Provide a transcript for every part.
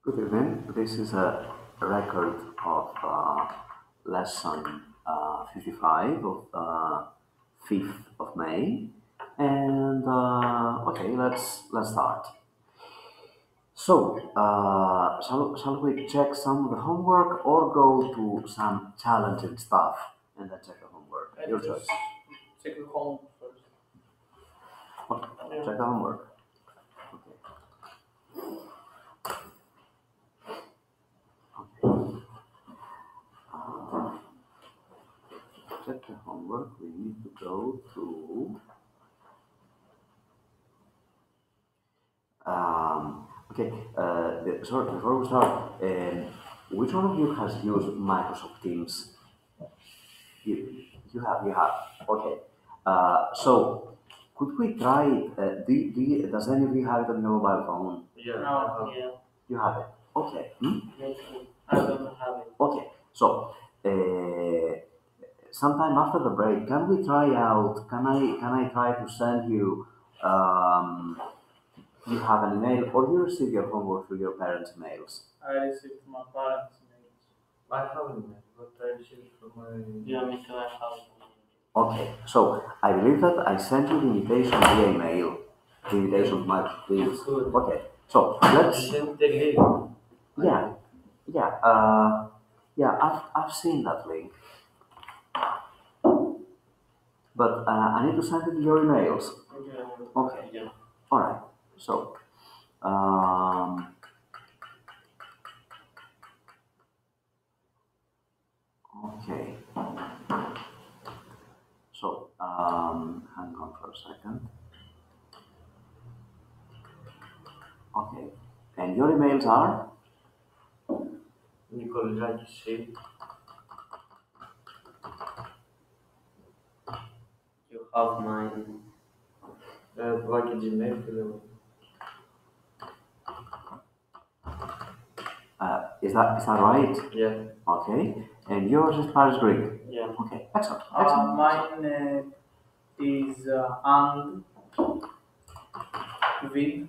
Good evening. This is a record of lesson 55 of 5th of May. And okay, let's start. So, shall we check some of the homework or go to some challenging stuff and then check the homework? Your choice. Check the homework first. Okay, check the homework. Okay. Check the homework. We need to go to. Okay, sorry, before we start, which one of you has used Microsoft Teams? You have. Okay. So, could we try it? Does any of you have it on your mobile phone? Yeah. You have it. Okay. I don't have it. Okay. So, sometime after the break, can we try out? Can I try to send you? You have an email, or you receive your homework through your parents' mails. I received from my parents' mails. I have an email, but I received from my. Yeah, me too. I have it. Okay, so I believe that I sent you the invitation via email. The invitation to my please. Good. Okay, so I let's. sent the link. Yeah, yeah, yeah. I've seen that link, but I need to send it to your emails. Okay. Yeah. All right. So, okay. So, hang on for a second. Okay. And your emails are? Nikolai said, You have mine. like a Gmail. Is that right? Yeah. Okay. And yours is Paris Greek. Yeah. Okay. Excellent. Mine is and vid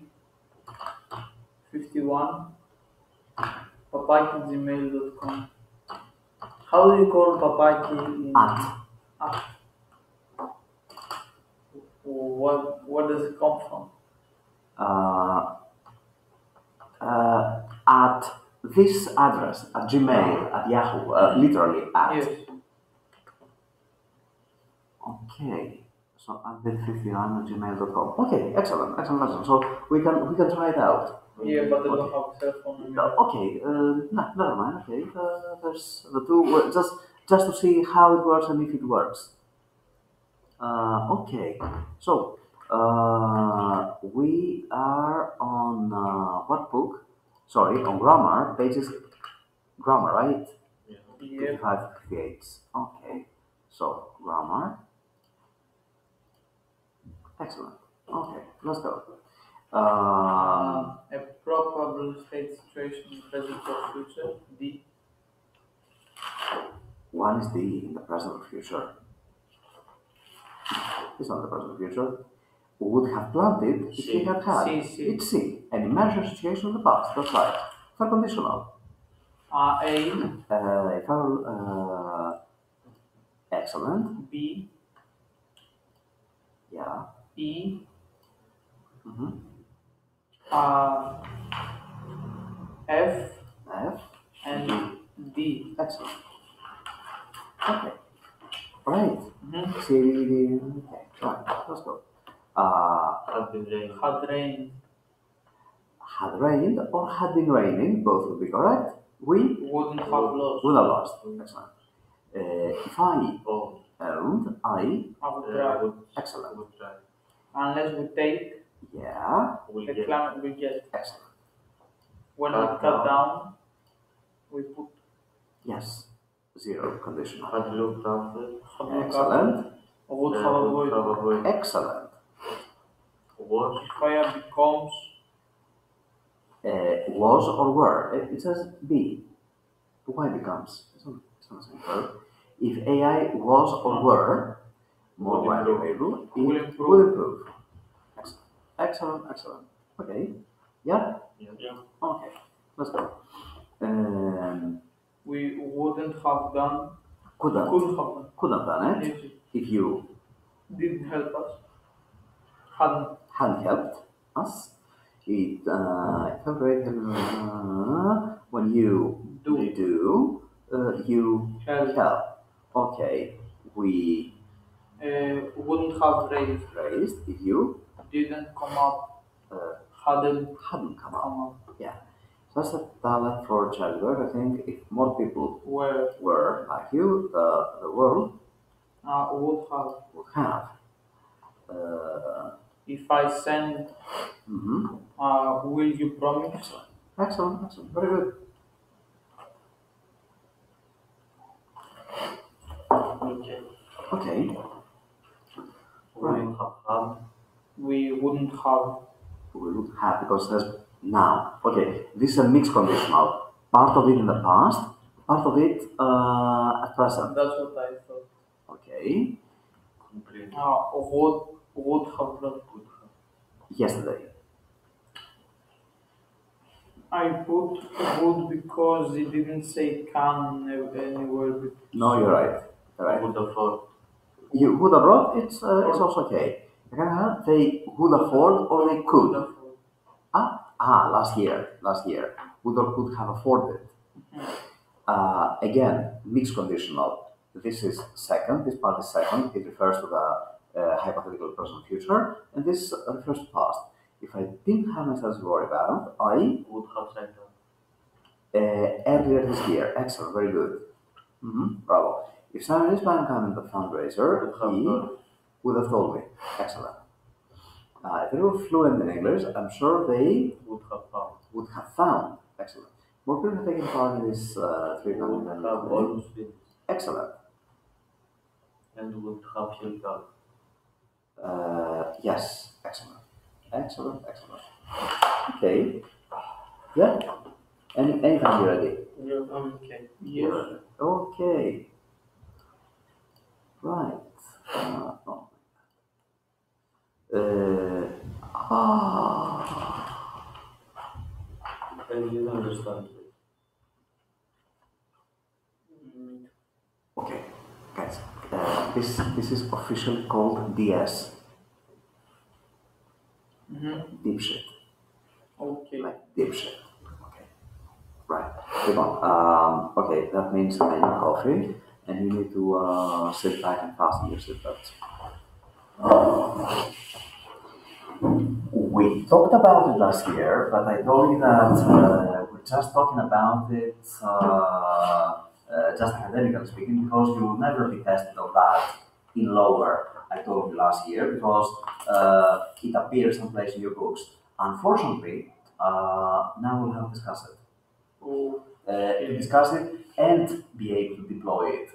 51 papaki@gmail.com. How do you call papaki in At. what does it come from? Uh, at this address, at Gmail, at Yahoo, literally at. Yes. Okay. So at bit51@gmail.com. Okay, excellent. So we can try it out. Yeah, but I don't Okay. have a cell phone. Okay, never mind. Okay, there's the two. Just to see how it works and if it works. Okay, so we are on what book? Sorry, on grammar pages. Grammar, right? Yeah. Yeah. 55, 58. Okay, so grammar. Excellent. Okay, let's go. A probable state situation, present or future. D. One is D in the present or future. It's not the present or future. We would have planned it if we had had. C. It's C. An imaginary situation in the past. That's right. For conditional. A. If I will, excellent. B. Yeah. E. Mm-hmm. F. F. And D. Excellent. Okay. Right. Mm-hmm. C, D, D. Okay. Right. Let's go. Have been rain. Had rained. Had rained or had been raining. Both would be correct. We Wouldn't have lost. would have lost. Excellent. If I Oh. owned, I. I would try. Excellent. Would try. Unless we take Yeah. We the get. climate we get. Excellent. When we Cut cut down, we put Yes. Zero conditional. Had looked after. had looked Excellent. would have Would have avoided. avoided. Excellent. Was. Fire becomes Was or were. It says be. Why becomes. It's not the same verb. If AI was or were more Would widely improve. available, it Will would improve. improve. Excellent. Okay. Yeah? Yeah. Yeah. Okay. let's go. We wouldn't have done. Couldn't. Couldn't have done. Couldn't have done it if you Didn't help us. Hadn't helped us. It February when you Do. you help. help. Okay, we Wouldn't have raised if you didn't come up. hadn't come up. Yeah. So that's a talent for childbirth. I think if more people were like you, the world Would have. If I send, will you promise? Excellent. Very good. Okay. Right. We wouldn't have. We would have because there's now. Okay, this is a mixed conditional. Part of it in the past, part of it at present. That's what I thought. Okay. Would have done. Yesterday. I put would because it didn't say can anywhere. No, you're right. You would have brought. It's also okay. They would afford or they could. Last year. Would or could have afforded. Again, mixed conditional. This is second. This part is second. It refers to the hypothetical present future, and this refers to past. If I didn't have myself to worry about, I would have said that. Earlier this year. Excellent. Very good. Bravo. If Simon is planning on the fundraiser, he would have told me. Excellent. If they were fluent in English, I'm sure they would have found. Excellent. More people have taken part in this treatment. Excellent. And would have helped out. Yes. Excellent. Okay. Yeah. Anytime you're ready. Okay. Yes. Okay. Right. I didn't understand. Okay, guys. This is officially called DS. Deep shit. Okay. Like deep shit. Okay. Right. Come on. Okay, that means I need coffee, and you need to sit back and fasten your seatbelts. We talked about it last year, but I told you that we're just talking about it, just academically speaking, because you will never be tested on that in lower. I told you last year because it appears someplace in your books. Unfortunately, now we'll have to discuss it. To discuss it and be able to deploy it.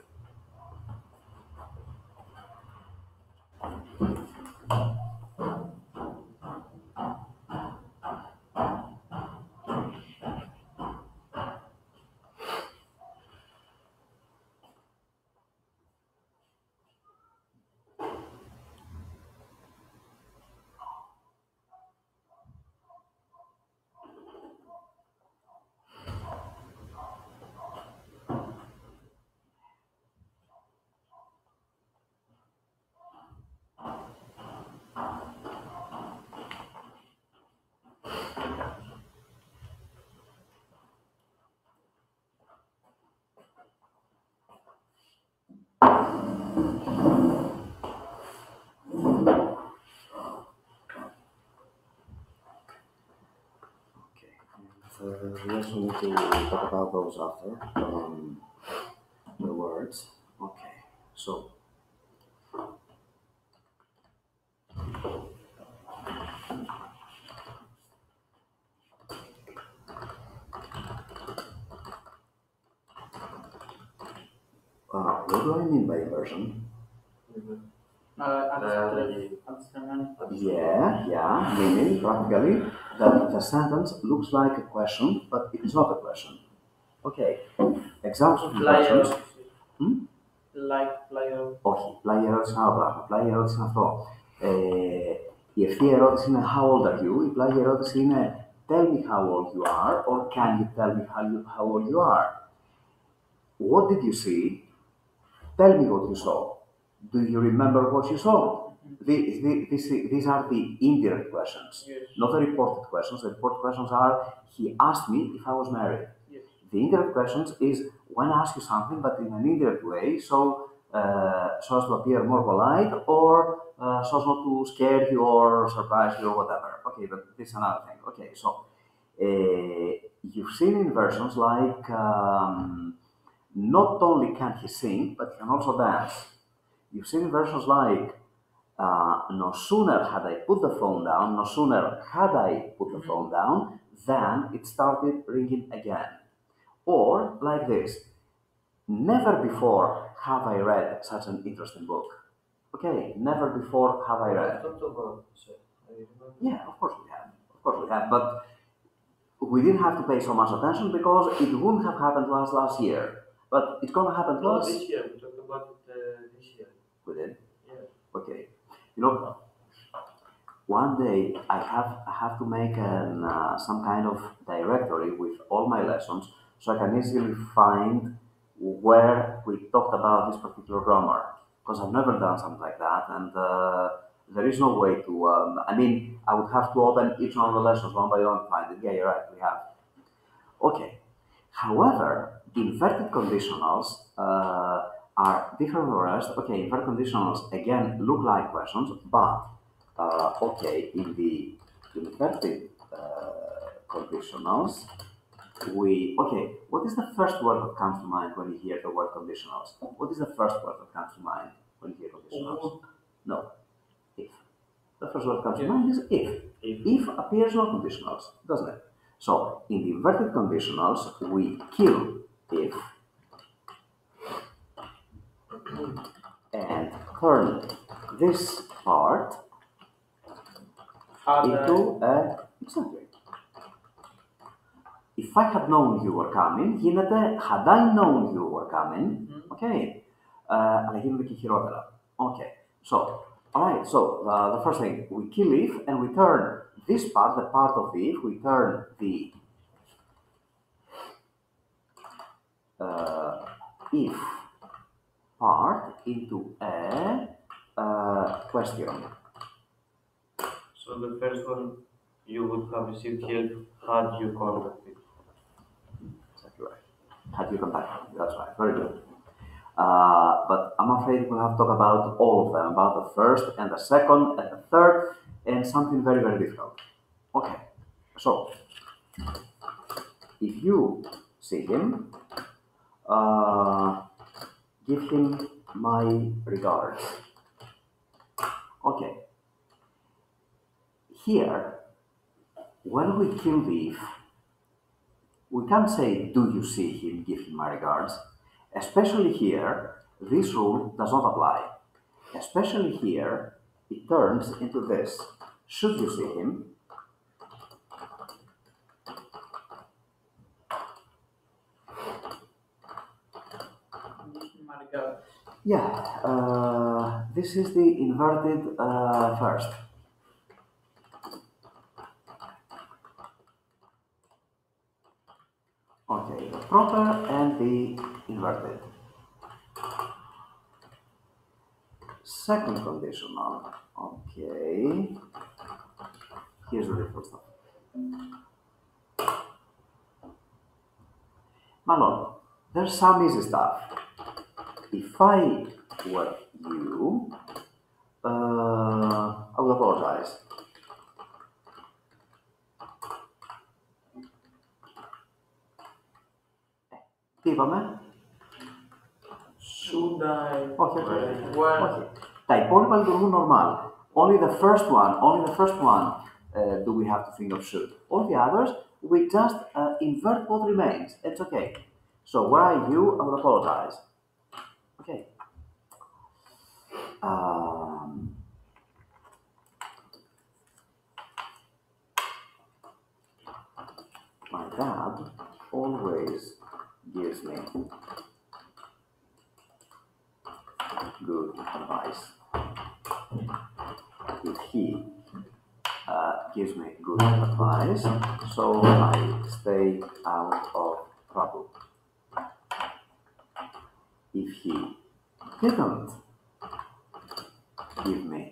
We also need to talk about those after the words. Okay, so what do I mean by immersion? Yeah, meaning practically that the sentence looks like a question, but it is not a question. Okay, examples of questions. Like player. Όχι, πλάγια ερώτηση είναι άλλο πράγμα. Πλάγια ερώτηση είναι αυτό. Η ευθεία ερώτηση είναι how old are you, η πλάγια ερώτηση είναι tell me how old you are, or can you tell me how old you are? What did you see? Tell me what you saw. Do you remember what you saw? These are the indirect questions, Yes. not the reported questions. The reported questions are, he asked me if I was married. Yes. The indirect questions is when I ask you something, but in an indirect way, so as to appear more polite, or so as not to scare you or surprise you or whatever. Okay, but this is another thing. Okay, so you've seen inversions like not only can he sing, but he can also dance. You've seen versions like no sooner had I put the phone down, no sooner had I put the phone down, than it started ringing again. Or like this, never before have I read such an interesting book. Okay, never before have I read. Talked about this. I remember. Yeah, of course we have. Of course we have. But we didn't have to pay so much attention because it wouldn't have happened to us last year. But it's gonna happen to No, us. this year. We talked about it this year. We did. Yeah. Okay. You know, one day I have to make some kind of directory with all my lessons so I can easily find where we talked about this particular grammar, because I've never done something like that, and there is no way to. I mean, I would have to open each one of the lessons one by one to find it. Yeah, you're right. We have. Okay. However, inverted conditionals are different from the rest. Okay, inverted conditionals again look like questions, but okay, in the inverted conditionals, okay, what is the first word that comes to mind when you hear the word conditionals? What is the first word that comes to mind when you hear conditionals? No, if. The first word that comes to mind is if. If appears no conditionals, doesn't it? So in the inverted conditionals, we kill if and turn this part into a exactly. If I had known you were coming, γίνεται had I known you were coming, okay, αλλά γίνεται και χειρότερα. Okay, so, alright, so the first thing, we kill if and we turn this part, the part of the if, we turn the if part into a question. So the first one, you would have received help had you contacted. Exactly right. Had you contacted? That's right. Very good. But I'm afraid we'll have to talk about all of them, about the first and the second and the third, and something very, very difficult. Okay. So, if you see him, give him my regards. Okay. Here, when we kill the if, we can't say, do you see him, give him my regards. Especially here, this rule does not apply. Especially here, it turns into this. Should you see him? Yeah, this is the inverted first. Okay, the proper and the inverted. Second conditional. Okay. Here's the different stuff. Malon, there's some easy stuff. If I were you, I would apologize. Τι είπαμε? Should I? Όχι, Well, όχι. Τα υπόλοιπα λειτουργούν normal. Only the first one do we have to think of should. All the others, we just invert what remains. It's okay. So where are you? I will apologize. Okay. My dad always gives me good advice. If he gives me good advice, so I stay out of trouble. If he didn't give me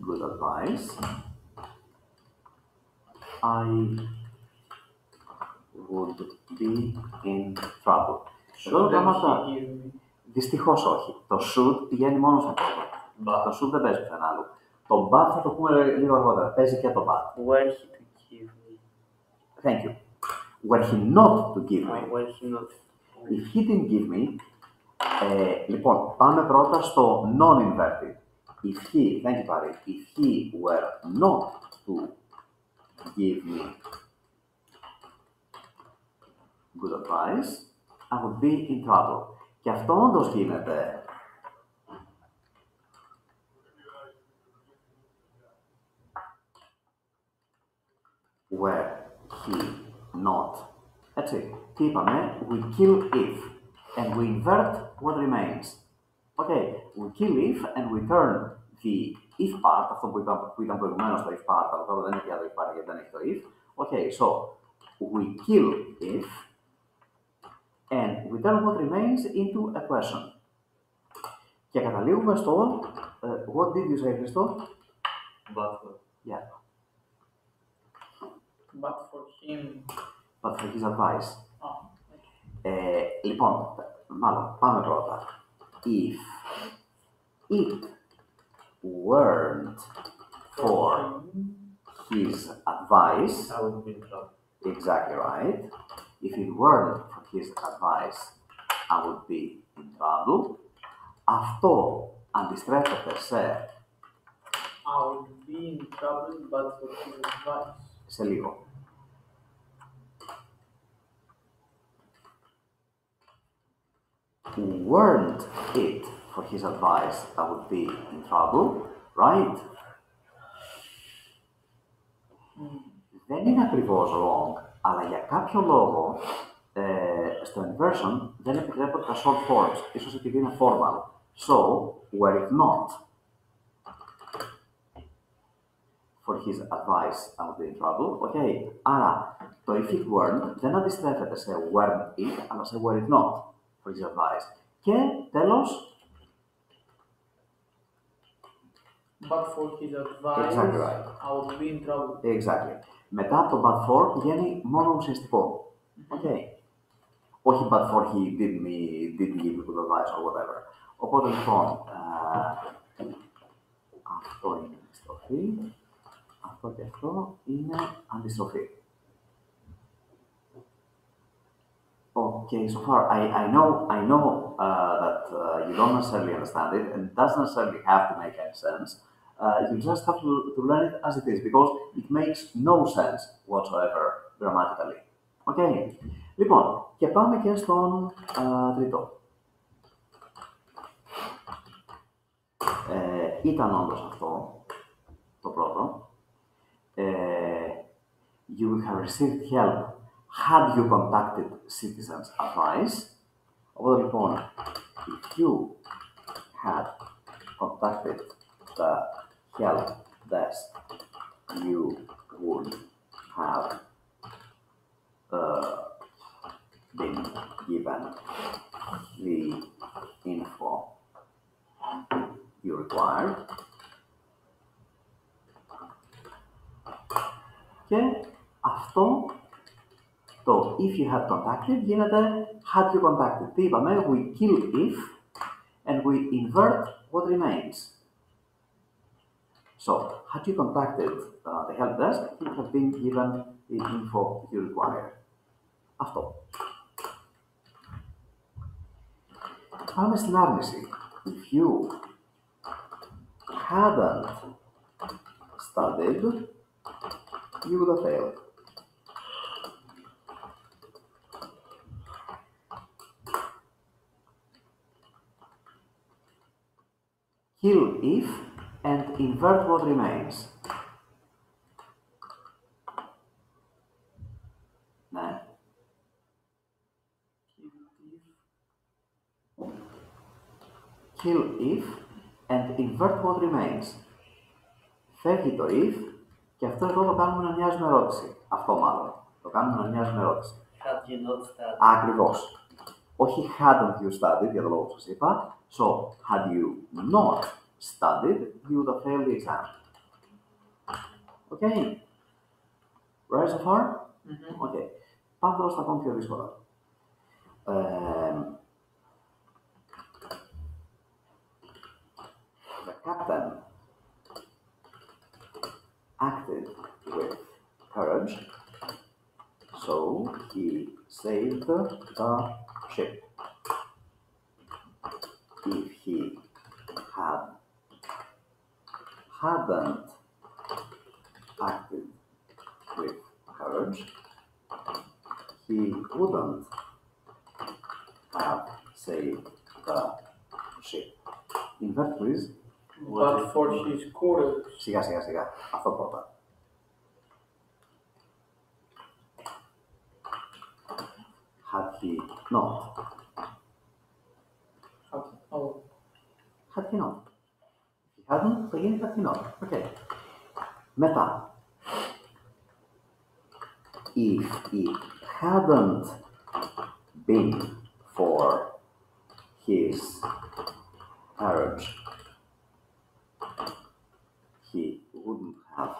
good advice, I would be in trouble. Εδώ τα πράγματα δυστυχώς όχι. Το should πηγαίνει μόνο στον πρώτο. Το should δεν παίζει πουθενά άλλο. Το but θα το πούμε λίγο αργότερα. Παίζει και το but. Were he to give me? Thank you. Were he not to give me. Were he not? If he didn't give me. Λοιπόν, πάμε πρώτα στο non-inverted. If he, thank you, Barry. If he were not to give me good advice, I would be in trouble. Και αυτό όντως γίνεται. Were he not. Έτσι, τι είπαμε, we kill if, and we invert what remains. Okay, we kill if, and we turn the if part, αυτό που ήταν προηγουμένως το if part, αλλά τώρα δεν έχει άλλο if part γιατί δεν έχει το if. Okay, so, we kill if, and we turn what remains into a question. Και καταλήγουμε στο, what did you say, Χριστό? But Yeah. But for him. But for his advice. Oh, Λοιπόν, μάλλον, πάμε πρώτα. If it weren't for his advice, I would be in trouble. exactly right. If it weren't for his advice, I would be in trouble. Αυτό αντιστρέφεται σε I would be in trouble, but for his advice. σε λίγο. Weren't it for his advice, I would be in trouble, right? Δεν είναι ακριβώς wrong, αλλά για κάποιο λόγο στο inversion δεν επιτρέπονται τα short forms, ίσως επειδή είναι formal. So, were it not for his advice, I would be in trouble. Okay, άρα το if it weren't δεν αντιστρέφεται σε weren't it, αλλά σε were it not for his advice. Και τέλος, But for his advice, Exactly right. I would be in trouble. exactly. Μετά από το but for πηγαίνει μόνο ουσιαστικό. Okay. Όχι but for he didn't give me good advice or whatever. Οπότε λοιπόν, αυτό είναι αντιστροφή, αυτό και αυτό είναι αντιστροφή. Okay, so far I know that you don't necessarily understand it, and it doesn't necessarily have to make any sense. You just have to learn it as it is, because it makes no sense whatsoever grammatically. Okay. Λοιπόν, και πάμε και στον τρίτο. Ήταν όντως αυτό το πρώτο. You would have received help had you contacted citizens' advice. Οπότε λοιπόν, if you had contacted the help desk, you would have been given the info you required. Και αυτό το if you had contacted γίνεται had you contacted. Τι είπαμε, we kill if and we invert what remains. So, had you contacted the help desk, you would have been given the info you required. Αυτό. Πάμε στην άρνηση. If you hadn't studied, you would have failed. Kill if and invert what remains. Ναι. Kill if and invert what remains. Φεύγει το if και αυτό εδώ το κάνουμε να μοιάζει με ερώτηση. Αυτό μάλλον. Το κάνουμε να μοιάζει με ερώτηση. Had you not studied? Ακριβώς. Όχι hadn't you studied, για το λόγο που σας είπα. So, had you not studied, you would have failed the exam. Okay. Right so far? Okay. Πάμε τώρα στα ακόμη πιο δύσκολα. The captain acted with courage, so he saved the ship. If he hadn't acted with courage, he wouldn't have saved the ship. Invert, please. But for his courage. Σιγά. Αυτό πρώτα. Had he not. Had he not. If he hadn't, θα γίνει had he not. Okay. Μετά. If it hadn't been for his courage, he wouldn't have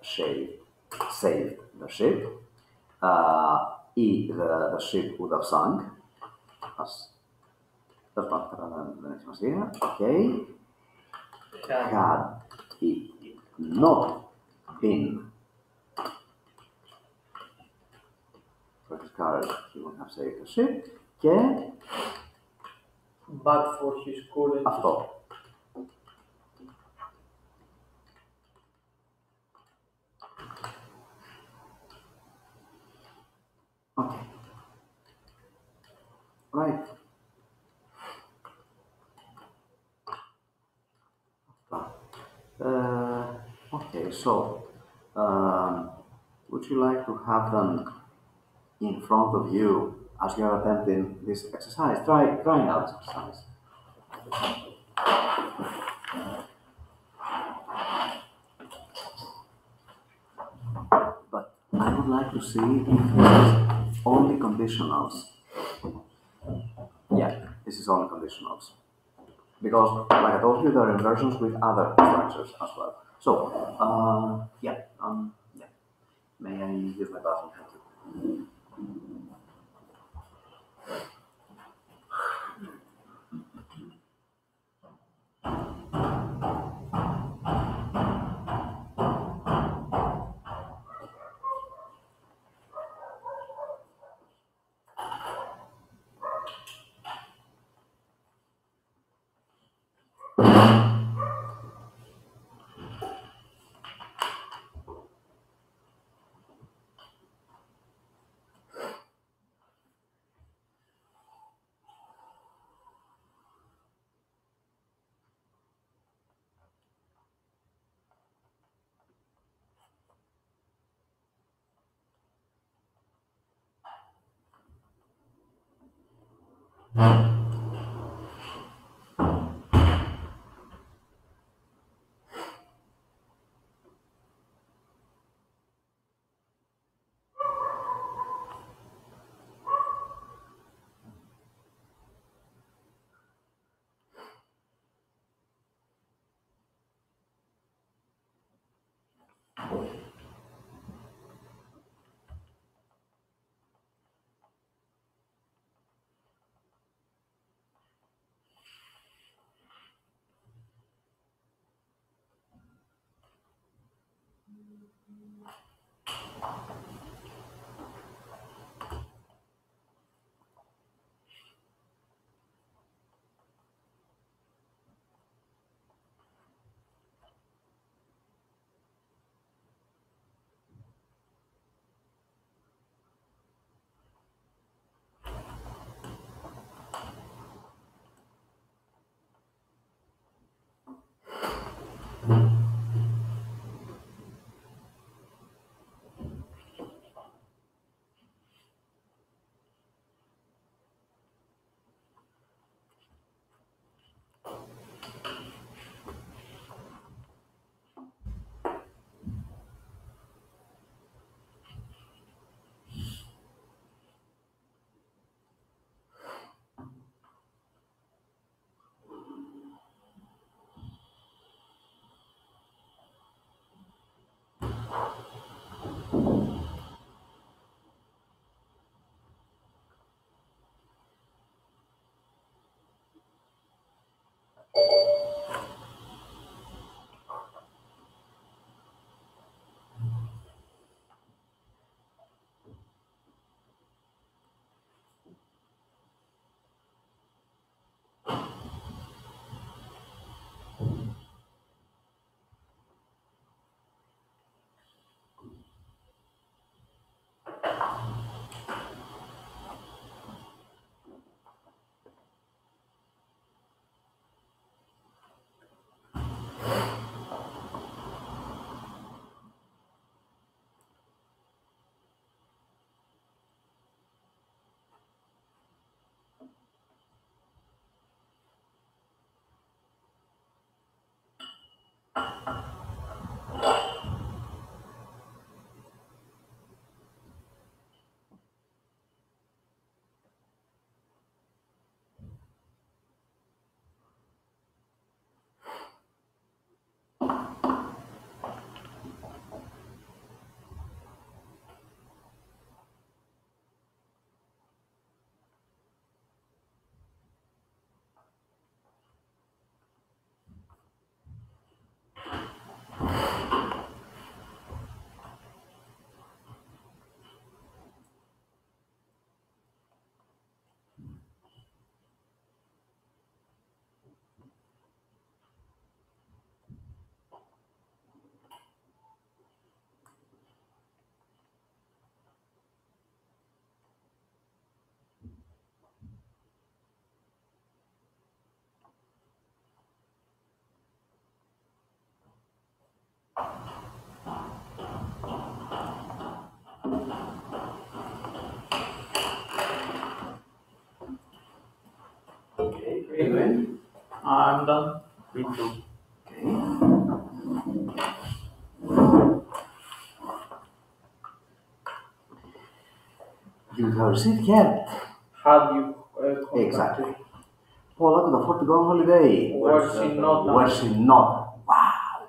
saved the ship. The ship would have sunk. Δεν έχει σημασία. Okay. Had it not been for his courage, he would have saved the ship. Και But for his courage. αυτό. Okay. Right. Okay, so would you like to have them in front of you as you are attempting this exercise? Try now this exercise. But I would like to see if this is only conditionals. Yeah, this is only conditionals. Because, like I told you, there are inversions with other structures as well. So, yeah. May I use my bathroom? Thank you. I'm done. Me too. Okay. You have received help. Had you contacted? Exactly. Paula could afford to go on holiday. Was she not? Was she not? Wow.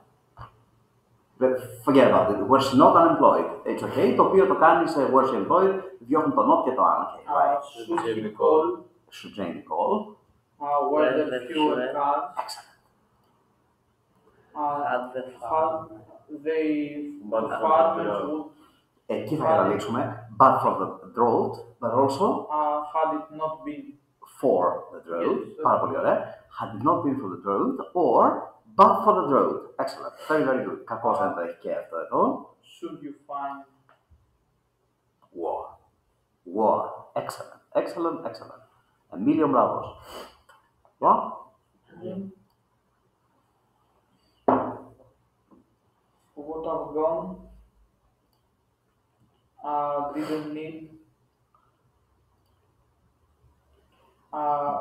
But forget about it. Was she not unemployed? It's okay. Το οποίο το κάνει σε was she employed, διώχνουν το not και το αν. Okay, right. Should you call? Should Jamie call? Were there fewer cars? Excellent. Had the Had they But farmers would Εκεί θα καταλήξουμε. But from the drought, but also had it not been. for the drought. Yes. Πάρα πολύ ωραία. Had it not been for the drought, or but for the drought. Excellent. Very, very good. Κακώς δεν το έχει και αυτό εδώ. Should you find? War. War. Excellent. Excellent. Excellent. A million bravos. What? What have gone? Didn't need.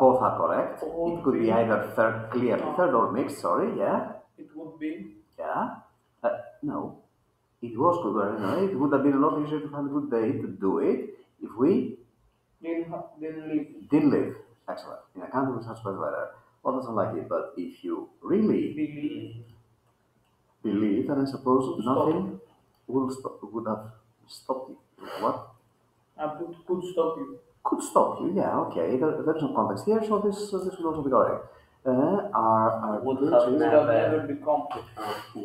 Both are correct. would It could be be- either third, clearly third or mixed. Sorry. Yeah. It would be. Yeah. No. It was good. No, it would have been a lot easier to find a good day to do it if we Didn't leave. didn't live. Excellent. In a country with such bad weather. Well, that's unlike it, but if you really believe, then I suppose nothing would have stopped you. What? Could stop you. Could stop you, yeah, okay. There's no context here, so this would also be correct. Our Would bridges have Would have never become.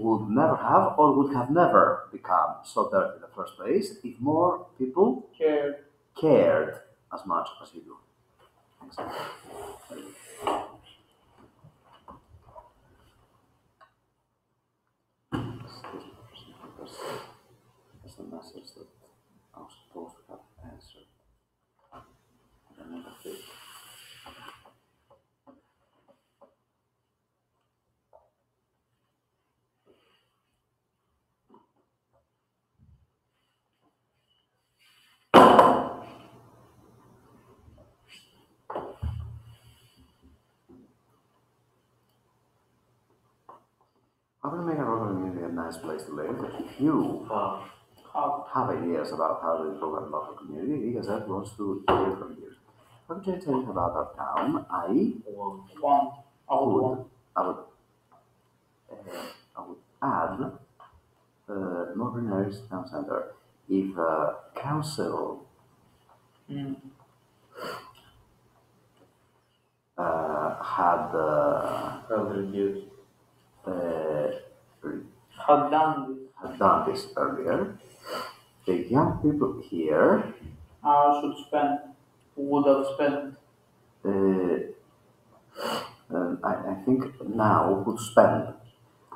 would never have or would have never become so dirty in the first place if more people cared as much as you do. Excellent. That's the message that I was supposed to have answered. I never did. How can I make a rural community a nice place to live? If you have ideas about how to improve our local community, because that wants to hear from you. What can I tell you about our town? I would add Modern Areas Town Center. If council had reduced. Had done this. had done this earlier, the young people here Would have spent. I think now would spend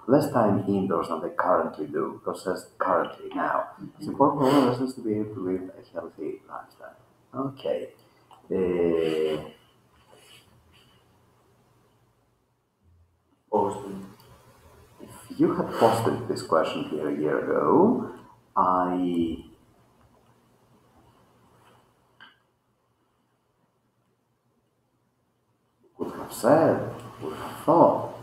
less time indoors than they currently do, because that's currently now. It's important for all residents to be able to live a healthy lifestyle. Okay. If you had posted this question here a year ago, I would have said, would have thought,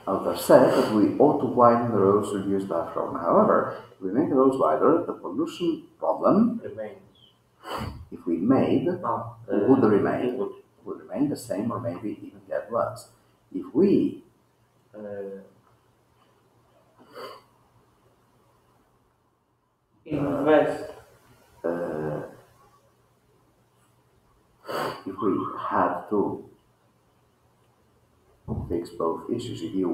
I would have said that we ought to widen the roads to reduce that problem. However, if we make the roads wider, the pollution problem, Remains. if we made, would remain. Would. Would remain the same or maybe even get worse. If we Invest. if we had to fix both issues, if we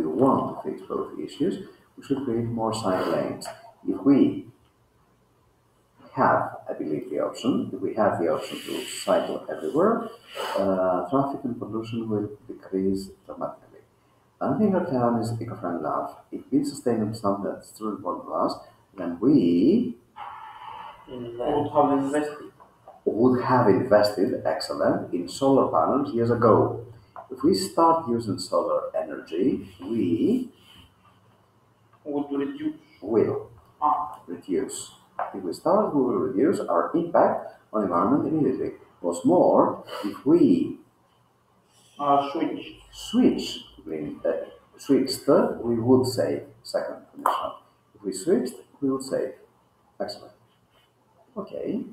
want to fix both issues, we should create more cycle lanes. If we have, I believe, the option, if we have the option to cycle everywhere, traffic and pollution will decrease dramatically. I think our town is eco-friendly enough. If being sustainable is something that's truly important to us, then we would have invested, excellent, in solar panels years ago. If we start using solar energy, we Would reduce. will reduce. If we start, we will reduce our impact on the environment immediately. What's more, if we Switch. Switch, switched, we would say second condition. If we switched, we would say excellent. Okay,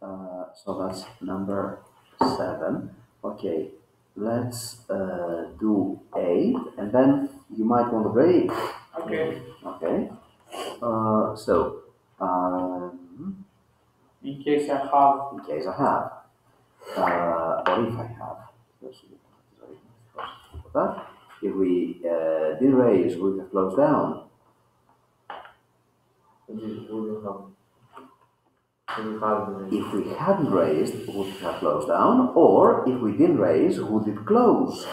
so that's number 7. Okay, let's do 8, and then you might want to break. Okay. Okay, so In case I have. in case I have, or if I have, that. If we did raise, we would have closed down. Would you have If we hadn't raised, would it have closed down? Or if we didn't raise, would it close?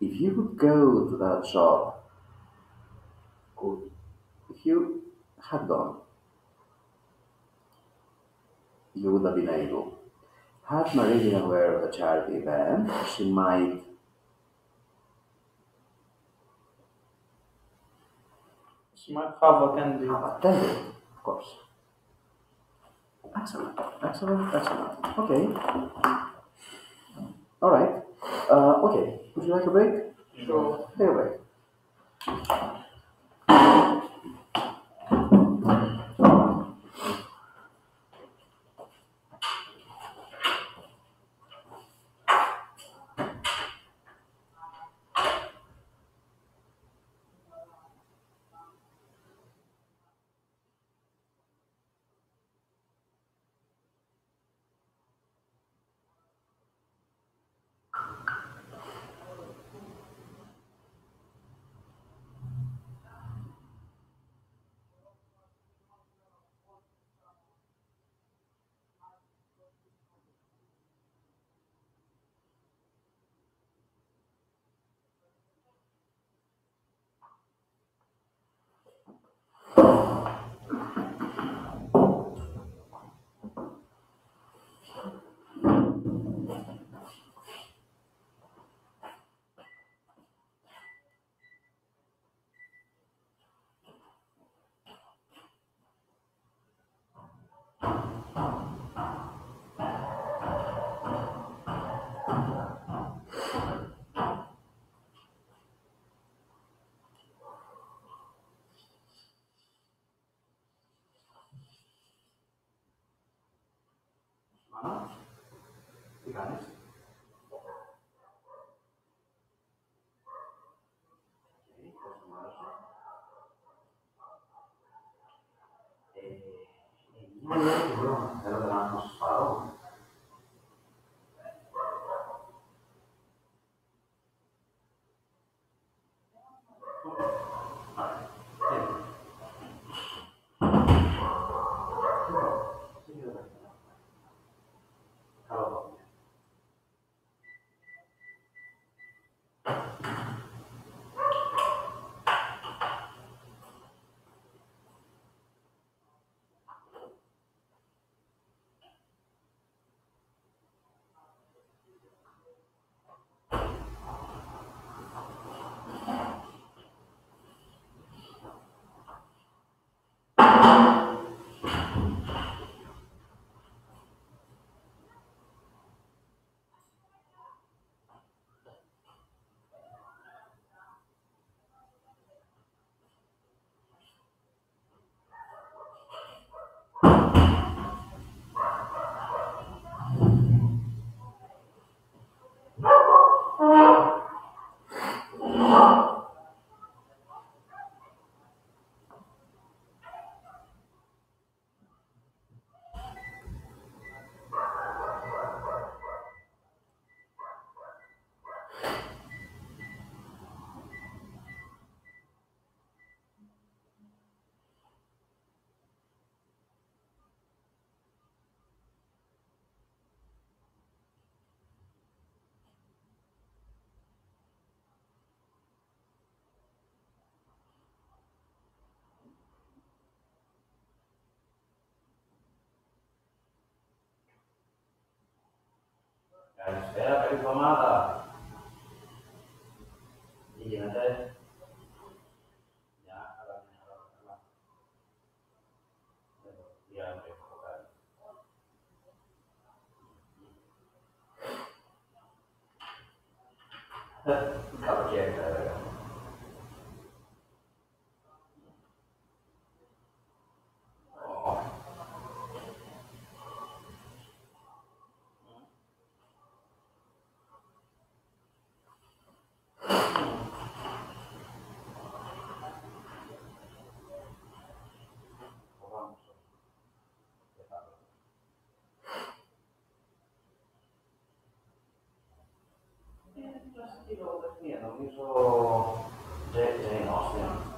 If you could go to that shop, if you had gone, you would have been able. Had Maria been aware of the charity event, she might She might have attended. have attended, of course. Excellent, excellent, excellent. Okay. All right. Okay. Would you like a break? Sure. Take a break. Καλησπέρα, καλή εβδομάδα. Τι γίνεται? Μια χαρά, μια χαρά, καλά. Τι άλλο έχω κάνει. Nie, no mówisz o Jane Austen.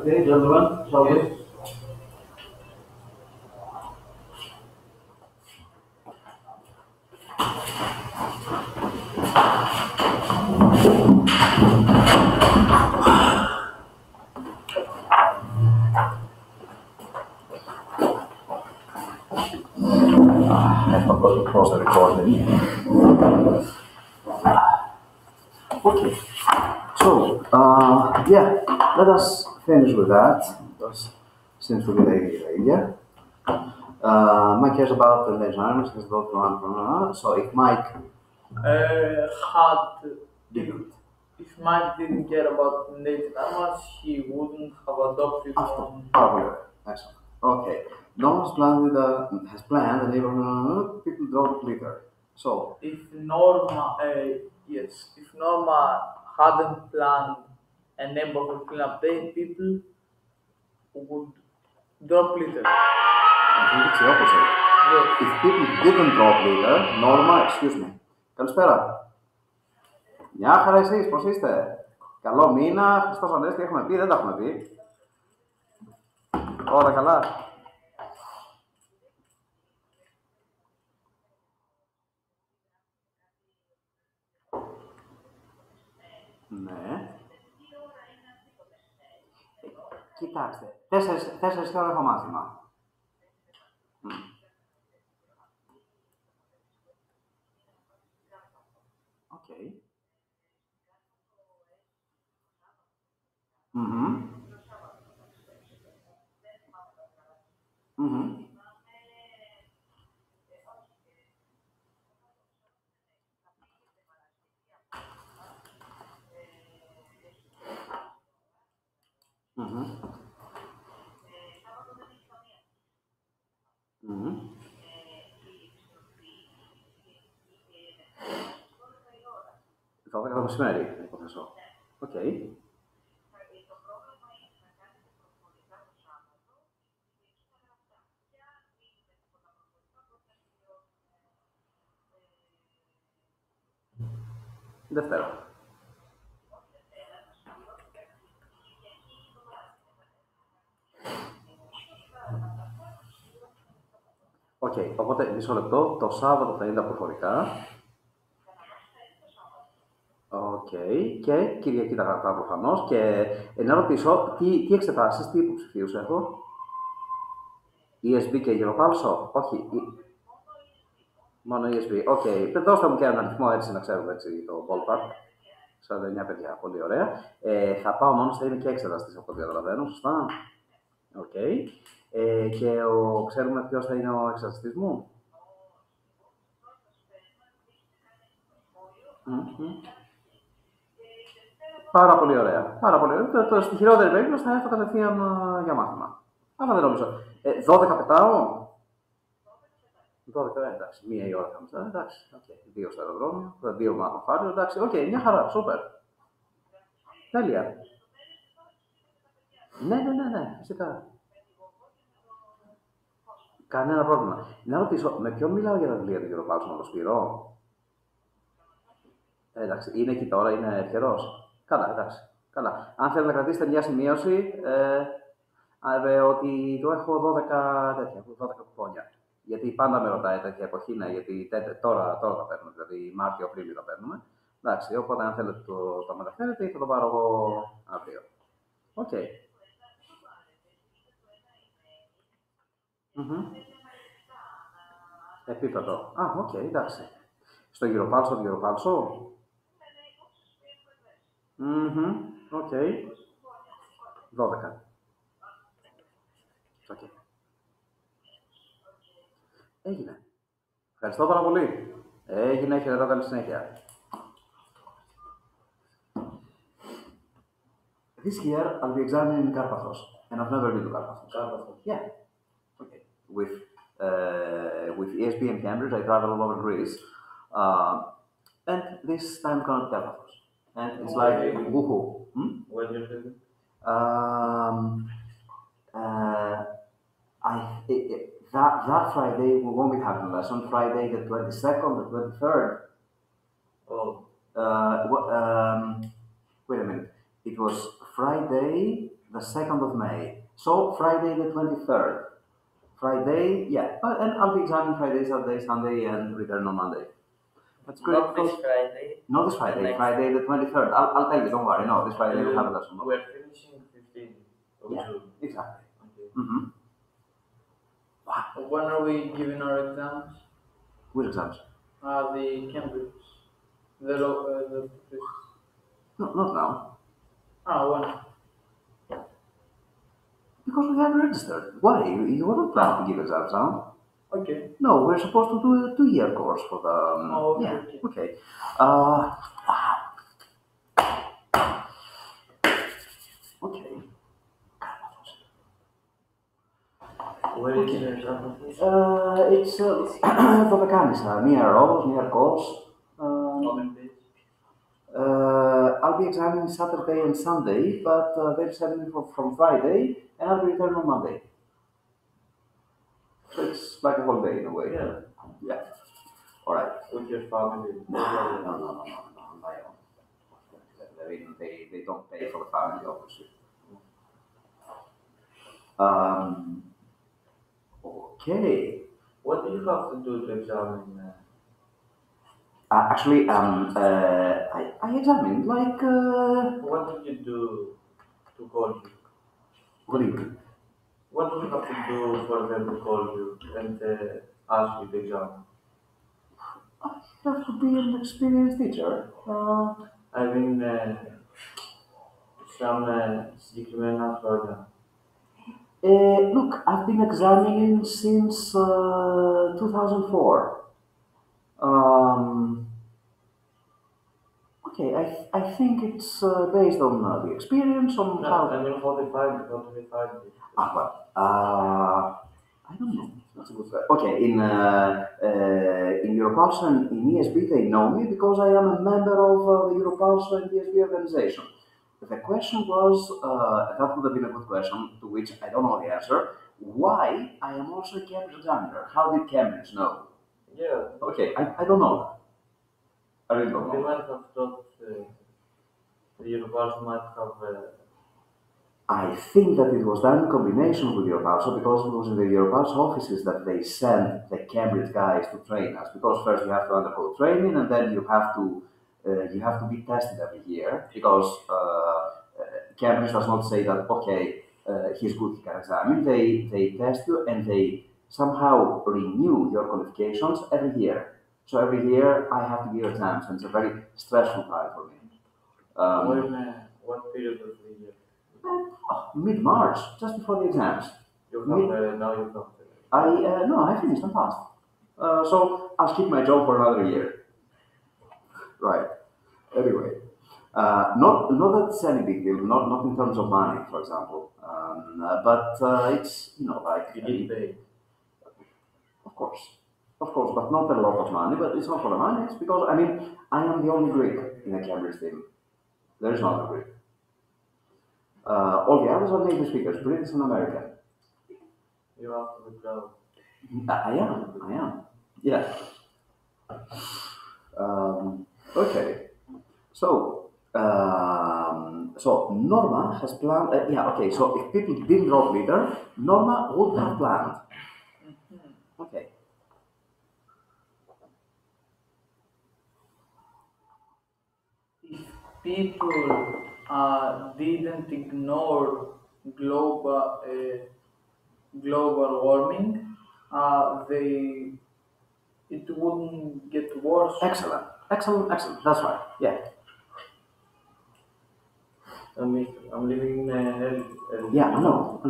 Okay, gentlemen, shall we? I forgot to close the recording. Okay, so yeah, let us finish with that. Because seems to be the idea. Mike cares about the Legend Armies, has got one. So if Mike Had didn't, if Mike didn't care about native animals, he wouldn't have adopted after one. Power, excellent. Okay, Donald's plan with has planned and people drop litter. So If Norma, if Norma hadn't planned a neighborhood cleanup day, people would drop litter. I think it's the opposite. Yes. If people didn't drop litter, Norma, excuse me. Καλησπέρα. Μια χαρά εσείς, πώς είστε? Καλό μήνα, Χριστός Ανέστη, έχουμε πει, δεν τα έχουμε πει. Όλα καλά. Ναι. Κοιτάξτε, 4 ώρα έχω μάθημα. Οκ. Μμμ. Μμμ. Μμμ. Μμμ. 12 το μεσημέρι, θα υποθέσω. Οκ. Δευτέρα. Οκ, οπότε μισό λεπτό, το Σάββατο θα είναι τα προφορικά. Οκ, και Κυριακή τα γραπτά προφανώς. Και να ρωτήσω, τι εξετάσεις, τι υποψηφίους έχω? ESB και γεροπάλσο? Όχι. Μόνο ESB. Οκ, δώστε μου και έναν αριθμό έτσι να ξέρουμε έτσι, το ballpark. 49 παιδιά, πολύ ωραία. Θα πάω μόνος, θα είμαι και εξεταστής από ό,τι καταλαβαίνω, σωστά? Οκ. Και ξέρουμε ποιος θα είναι ο εξεταστής μου? Πάρα πολύ ωραία. Πάρα πολύ ωραία. Στη χειρότερη περίπτωση θα έρθω κατευθείαν για μάθημα. Αλλά δεν νομίζω. 12 πετάω. 12, εντάξει. 1 η ώρα θα είμαστε. Εντάξει. Okay. 2 στο αεροδρόμιο. 2 μάθημα. Εντάξει. Οκ, μια χαρά. Σούπερ. Τέλεια. Ναι, φυσικά. Κανένα πρόβλημα. Να ρωτήσω, με ποιον μιλάω για τα βιβλία του κ. Πάλσου, με τον Σπυρό? Εντάξει, είναι εκεί τώρα, είναι ευχερός. Καλά, εντάξει. Καλά. Αν θέλετε να κρατήσετε μια σημείωση, ότι το έχω 12 κουπόνια. Γιατί πάντα με ρωτάει τέτοια εποχή, ναι, γιατί τώρα τα παίρνουμε, δηλαδή Μάρτιο-Απρίλιο τα παίρνουμε. Εντάξει, οπότε αν θέλετε το μεταφέρετε ή θα το πάρω εγώ αύριο. Οκ. Mhm. Επίπεδο. Α, οκ, εντάξει. Στο γυροπάλσο, γυροπάλσο. Μμμ, οκ. 12. Οκ. Έγινε. Ευχαριστώ πάρα πολύ. Έγινε, χαιρετώ, καλή συνέχεια. This year I'll be examining Karpathos, and I've never been to Karpathos. Κάπου. Yeah. Okay. With ESB and Cambridge, I travel all over Greece, and this time I'm going to Karpathos, and it's like Okay. woohoo. Hmm? When you're doing Um, uh, that Friday we won't be having a lesson. Friday the 22nd, the 23rd. Oh, Wait a minute. It was Friday the 2nd of May. So Friday the 23rd. Friday, yeah. And I'll be examining Friday, Saturday, Sunday, and return on Monday. That's great. Not this Friday. Not this Friday. Next. Friday the 23rd. I'll tell you. Don't worry. No, this Friday we'll have a lesson. No? we're finishing 15th of Yeah. June. Exactly. Okay. Mm-hmm. When are we giving our exams? Which exams? The Cambridge. No, not now. When? Because we haven't registered. Why? You weren't planning to give exams now? Okay. No, we're supposed to do a 2-year course for the. Okay, Yeah. okay. Okay. Okay. Where is Okay. your exam? It's Dodekanis, near Rhodes, near Kos. Comment please. I'll be examining Saturday and Sunday, but they'll send me from Friday, and I'll be returning on Monday. So it's like a holiday in a way. Yeah. Yeah. All right. With your family. No, on my own. They don't pay for the family, obviously. Okay. What do you have to do to examine? Actually, I examined like. What did you do to call you? What do you mean? What do you have to do for them to call you and ask you to exam? I have to be an experienced teacher. I mean, some συγκεκριμένα χρόνια. Look, I've been examining since 2004. Okay, I think it's based on the experience, on No, how. I mean, how they find it. Well, I don't know. That's a good question. Okay, in Europulse and in ESB, they know me because I am a member of the Europulse and ESB organization. The question was, that would have been a good question, to which I don't know the answer. Why I am also a Cambridge examiner? How did Cambridge know? Yeah, Okay, I don't know that. I really don't they know. might have thought the university might have. I think that it was done in combination with Europulse because it was in the Europulse offices that they sent the Cambridge guys to train us. Because first you have to undergo training, and then you have to be tested every year. Because Cambridge does not say that okay, he's good, he can examine. They test you and they somehow renew your qualifications every year. So every year I have to give exams, and it's a very stressful time for me. What period of the year? Mid-March, just before the exams. You have now you have. No, I finished. I'm passed. So I'll keep my job for another year. Right. Anyway, not that it's any big deal. Not in terms of money, for example. But it's like You did pay. of course, but not a lot of money. But it's not for the money. It's because I am the only Greek in the Cambridge team. There is no other Greek. All the others are native speakers, British and American. You have to be proud. I am. Yeah. Okay. So Norma has planned. Okay. So if people didn't drop leader, Norma would have planned. Okay. If people didn't ignore global warming, they it wouldn't get worse. Excellent, excellent, excellent. That's right. Yeah, I'm leaving early. yeah. I know.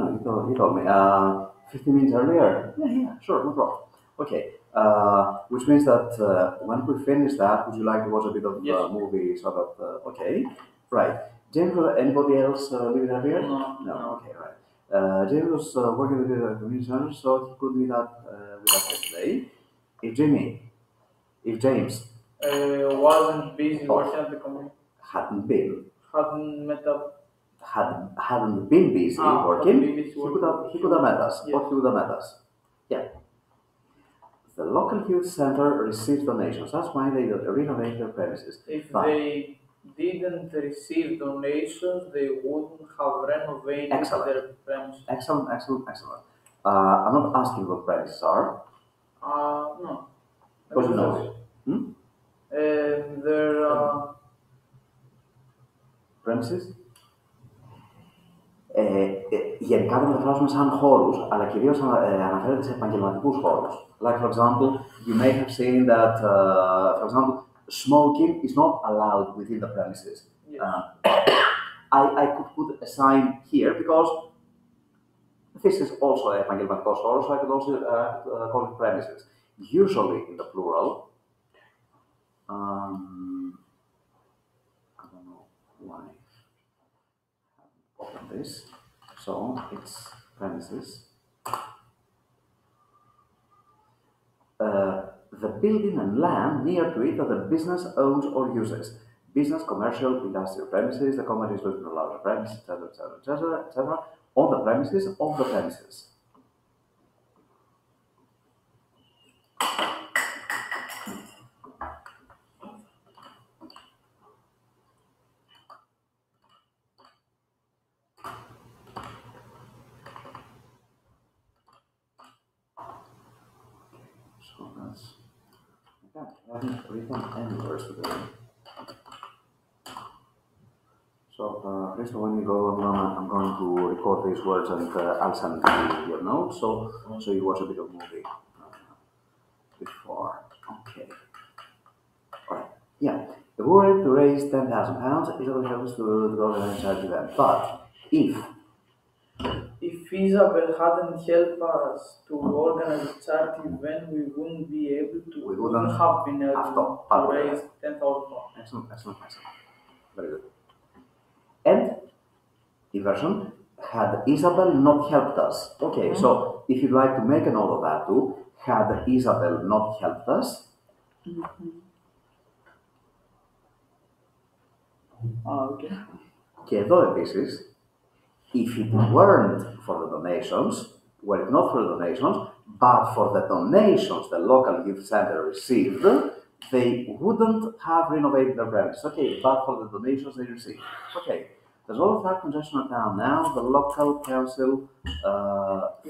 You told me. 15 minutes earlier. Yeah, yeah. Sure, no problem. Okay. Which means that when we finish that, would you like to watch a bit of Yes. movie so that? Okay. Right. James, anybody else living earlier? No, No. no. Okay. Right. James was working with the community center, so he could meet up with us yesterday. If Jimmy, if James Wasn't busy Oh. working at the community. hadn't been Hadn't met up. hadn't been busy working, hadn't been busy he could have met us. Yes. Or he would have met us. Yeah. The local youth center receives donations. That's why they renovate their premises. If Fine. they didn't receive donations, they wouldn't have renovated Excellent. their premises. Excellent, excellent, excellent. I'm not asking what premises are, No. because you know it. They're Premises. Γενικά τα μεταφράζουμε σαν χώρους, αλλά κυρίως αναφέρεται σε επαγγελματικούς χώρους. Like for example, you may have seen that, for example, smoking is not allowed within the premises. yes. I could put a sign here because this is also a επαγγελματικός χώρος, so I could also call it premises. Usually in the plural, I don't know why. Open this. So it's premises. The building and land near to it that the business owns or uses. Business, commercial, industrial premises, the company is looking for larger premises, etc., etc., etc., etc., on the premises of the premises. So that's, I haven't written any words today. So, Christo, when you go, I'm going to record these words and I'll send you your notes so you watch a bit of movie before. Okay. Alright. Yeah. The word to raise £10,000 is what helps to organize charity event. But If Isabel hadn't helped us to organize a charity event, we wouldn't be able to. We wouldn't have been able to have raise £10,000. excellent, excellent, excellent. Very good. And inversion, had Isabel not helped us. Okay, so if you'd like to make a note of that too, had Isabel not helped us, Okay. και εδώ επίσης, if it weren't for the donations, were it not for the donations, but for the donations the local youth center received, they wouldn't have renovated their premises. Okay, but for the donations they received. Okay, there's all of that congestion in town now. The local council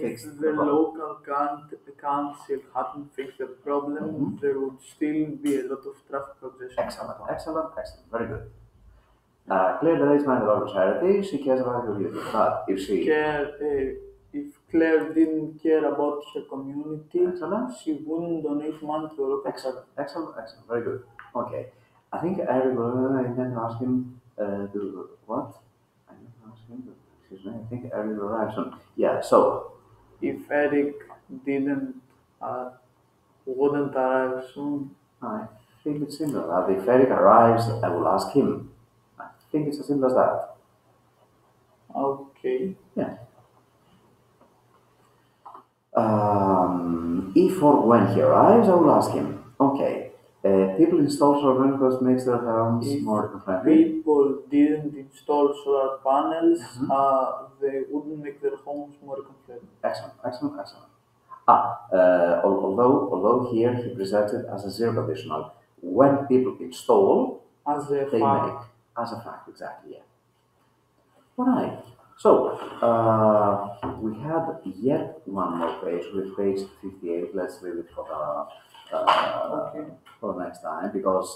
fixed If the the problem. local council hadn't fixed the problem, there would still be a lot of traffic congestion. Excellent, excellent, excellent. Very good. Claire donates money to local charity. She cares about her community. But if she If Claire didn't care about her community, Excellent. she wouldn't donate money to the local Excellent, excellent, excellent. Very good. Okay. I think Eric, I intend to ask him to what? I need to ask him to, excuse me, I think Eric will arrive soon. Yeah, so, If Eric wouldn't arrive soon, I think it's simple. If Eric arrives, I will ask him. I think it's as simple as that. okay. Yeah. If or when he arrives, I will ask him. Okay. People install solar because makes their homes If more eco-friendly. People didn't install solar panels, they wouldn't make their homes more eco-friendly. Excellent, excellent, excellent. Although here he presents it as a zero conditional. When people install, As a they fact, make as a fact, exactly, yeah. All right. So we had yet one more page with page 58. Let's leave it for for next time because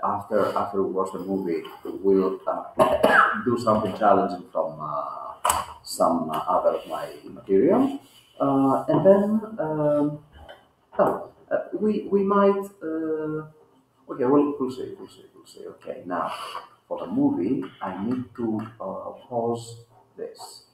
after we watch the movie, we'll do something challenging from some other of my material. And then, we might. Okay, we'll see, we'll see, we'll see. Okay, now for the movie, I need to pause this.